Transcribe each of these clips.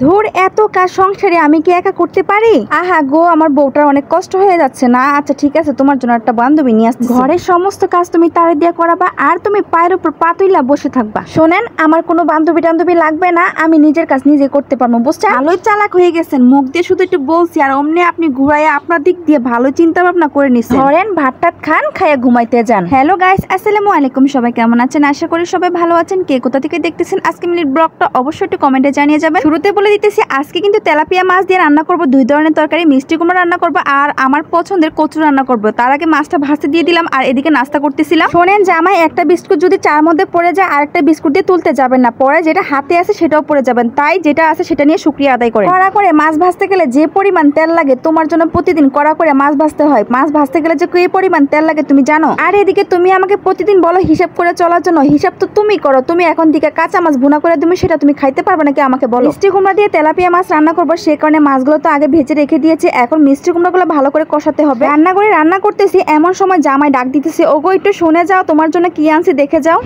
ধুর, এত কাজ সংসারে আমি কি একা করতে পারি? আহা গো, আমার বউটার অনেক কষ্ট হয়ে যাচ্ছে না। আচ্ছা ঠিক আছে, তোমার জন্য একটা বান্ধবী নিয়ে আসছি। ঘরের সমস্ত কাজ তুমি তারে দিয়ে করাবা আর তুমি পায়ের উপর পা তুইলা বসে থাকবা। শোনেন, আমার কোনো বান্ধবী টান্ধবী লাগবে না, আমি নিজের কাজ নিজে করতে পারবো, বুঝছেন? ভালোই চালাক হয়ে গেছেন, মুখ দিয়ে শুধু একটু বলছি আর অমনি আপনি ঘুরাইয়া আপনার দিক দিয়ে ভালো চিন্তা ভাবনা করে নিচ্ছেন। ধরেন ভাতটা খান, খাইয়া ঘুমাইতে যান। হ্যালো গাইস, আসসালামু আলাইকুম। সবাই কেমন আছেন? আশা করি সবাই ভালো আছেন। কে কোথা থেকে দেখতেছেন আজকে মিনিট ব্লগটা অবশ্যই একটু কমেন্টে জানিয়ে যাবেন। শুরুতে বলে দিতেছি, আজকে কিন্তু তেলাপিয়া মাছ দিয়ে রান্না করব, দুই ধরনের তরকারি, মিষ্টি কুমড়া রান্না করব আর আমার পছন্দের কচু রান্না করব। তার আগে মাছটা ভাজতে দিয়ে দিলাম আর এদিকে নাস্তা করতেছিলাম। শোনেন জামাই, একটা বিস্কুট যদি চার মধ্যে পড়ে যায় আর একটা বিস্কুট দিয়ে তুলতে যাবেন না, পরে যেটা হাতে আছে সেটাও পড়ে যাবেন, তাই যেটা আছে সেটা নিয়ে শুকরিয়া আদায় করেন। কড়া করে মাছ ভাজতে গেলে যে পরিমাণ তেল লাগে তোমার জন্য প্রতিদিন কড়া করে মাছ ভাজতে হয়। মাছ ভাজতে গেলে যে কি পরিমাণ তেল লাগে তুমি জানো? আর এদিকে তুমি আমাকে প্রতিদিন বলো হিসাব করে চলার জন্য, হিসাব তো তুমি করো। তুমি এখন দিকে কাঁচা মাছ ভুনা করে তুমি সেটা তুমি খাইতে পারবে নাকি আমাকে বলো? মিষ্টি কুমড়া দিয়ে তেলাপিয়া মাছ রান্না করবো, সে কারণে মাছগুলো তো আগে ভেজে রেখে দিয়েছে, এখন মিষ্টি কুমড়াগুলো ভালো করে কষাতে হবে। রান্না করে রান্না করতেছি, এমন সময় জামাই ডাক দিতেছে, ওগো একটু শুনে যাও, তোমার জন্য কি আনছি দেখে যাও।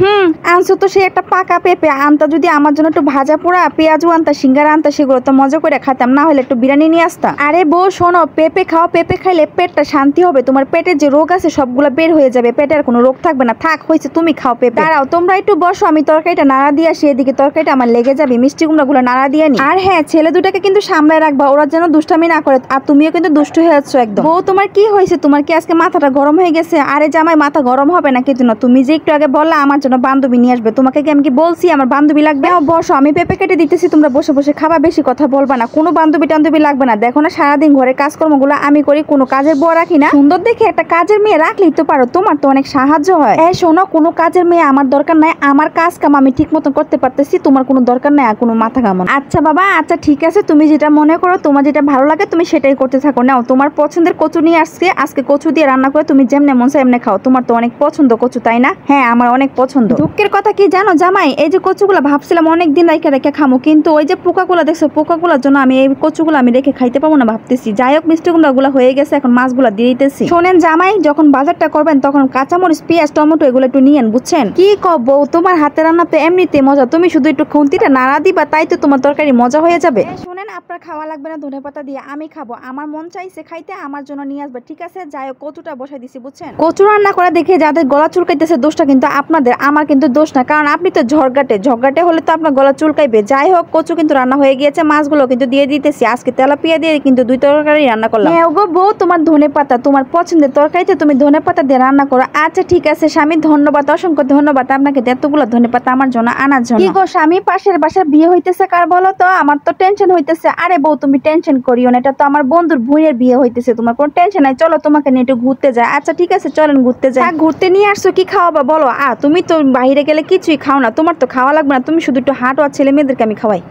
আনছো তো সে একটা পাকা পেঁপে, আনতা যদি আমার জন্য একটু ভাজা পোড়া পেঁয়াজু আনতা, সিঙ্গারা আনতা, সেগুলো তো মজা করে খাতাম, না হলে একটু বিরিয়ানি নিয়ে আসতা। আরে বউ শোনো, পেঁপে খাও, পেঁপে খাইলে পেটটা শান্তি হবে, তোমার পেটের যে রোগ আছে সবগুলো বের হয়ে যাবে, পেটের কোনো রোগ থাকবে না। থাক হয়েছে, তুমি খাও পেঁপে। দাঁড়াও তোমরা একটু বসো, আমি তরকারিটা নাড়া দিয়ে আসি, এদিকে তরকারিটা আমার লেগে যাবে, মিষ্টি কুমড়াগুলো নাড়া দিয়ে নি। আর হ্যাঁ, ছেলে দুটাকে কিন্তু সামলায় রাখবা, ওরা যেন দুষ্টামি না করে, আর তুমিও কিন্তু দুষ্ট হয়ে যাচ্ছ একদম। বউ তোমার কি হয়েছে? তোমার কি আজকে মাথাটা গরম হয়ে গেছে? আরে জামাই, মাথা গরম হবে না কিছু না, তুমি যে একটু আগে বললা আমার জন্য বান্ধবী নিয়ে আসবে, তোমাকে কি আমি কি বলছি আমার বান্ধবী লাগবে? বসো, আমি পেঁপে কেটে দিতেছি, তোমরা বসে বসে খাবা, বেশি কথা বলবা না, কোনো বান্ধবী টান্ধবী লাগবে না। দেখো না সারাদিন ঘরের কাজকর্মগুলো আমি করি, কোনো কাজের বউ রাখি না। সুন্দর দেখে একটা কাজের মেয়ে রাখলেই তো পারো, তোমার তো অনেক সাহায্য হয়। এই শোনো, কোনো কাজের মেয়ে আমার দরকার নাই, আমার কাজ কাম আমি ঠিক মতন করতে পারতেছি, তোমার কোনো দরকার নাই আর কোনো মাথা কামান। আচ্ছা বাবা, আচ্ছা ঠিক আছে, তুমি যেটা মনে করো, তোমার যেটা ভালো লাগে তুমি সেটাই করতে থাকো। নাও তোমার পছন্দের কচু নিয়ে আসছে, আজকে কচু দিয়ে রান্না করে তুমি যেমনে মন চায় এমনি খাও, তোমার তো অনেক পছন্দ কচু, তাই না? হ্যাঁ, আমার অনেক পছন্দ। দুঃখের কথা কি জানো জামাই, এই যে কচুগুলো ভাবছিলাম অনেকদিন রেখে রেখে খামো, কিন্তু ওই যে পোকাগুলো দেখছো, পোকাগুলোর জন্য আমি এই কচুগুলো আমি রেখে খাইতে পারবো না ভাবতেছি। যাই হোক, মিষ্টি কুমড়াগুলো হয়ে গেছে, এখন মাছগুলো দিয়ে দিতেছি। শোনেন জামাই, যখন বাজারটা করবেন তখন কাঁচামরিচ, পেঁয়াজ, টমেটো এগুলো একটু নিয়েন, বুঝছেন? কি বউ, তোমার হাতে রান্না তো এমনিতে মজা, তুমি শুধু একটু খুন্তিটা নাড়া দিবা, তাই তো তোমার তরকারি মজা হয়ে যাবে। শোনেন, আপনার খাওয়া লাগবে না ধনেপাতা দিয়ে, আমি খাবো, আমার মন চাইছে খাইতে, আমার জন্য নিয়ে আসবে, ঠিক আছে? যাই হোক, কচুটা বসাই দিছি, বুঝছেন? কচু রান্না করা দেখে যাদের গলা চুলকাইতেছে দোষটা কিন্তু আপনাদের, আমার কিন্তু দোষ না, কারণ আপনি তো ঝগড়াটে হলে তো আপনার গলা চুলকাইবে। যাই হোক, কচু কিন্তু রান্না হয়ে গিয়েছে, মাছগুলো কিন্তু দিয়ে দিতেছি। আজকে তেলাপিয়া দিয়ে কিন্তু দুই তরকারি রান্না করলাম। হ্যাঁ গো বউ, তোমার ধনেপাতা, তোমার পছন্দের তরকারিতে তুমি ধনেপাতা দিয়ে রান্না করো। আচ্ছা ঠিক আছে স্বামী, ধন্যবাদ, অসংখ্য ধন্যবাদ আপনাকে এতগুলো ধনেপাতা আমার জন্য আনার জন্য। কি গো স্বামী, পাশের বাসার বিয়ে হইতেছে কার বলো তো? আমার তো টেনশন হইতেছে। আরে বউ, তুমি টেনশন করিও না, এটা তো আমার বন্ধুর বোনের বিয়ে হইতেছে, তোমার কোনো টেনশন নাই, চলো তোমাকে নিয়ে একটু ঘুরতে যায়। আচ্ছা ঠিক আছে, চলেন ঘুরতে যাই। ঘুরতে নিয়ে আসছো, কি খাওয়াবা বলো? তুমি তো বাইরে গেলে কিছুই খাও না, তোমার তো খাওয়া লাগবে না, তুমি শুধু একটু হাঁটো আর ছেলে মেয়েদেরকে আমি খাওয়াই।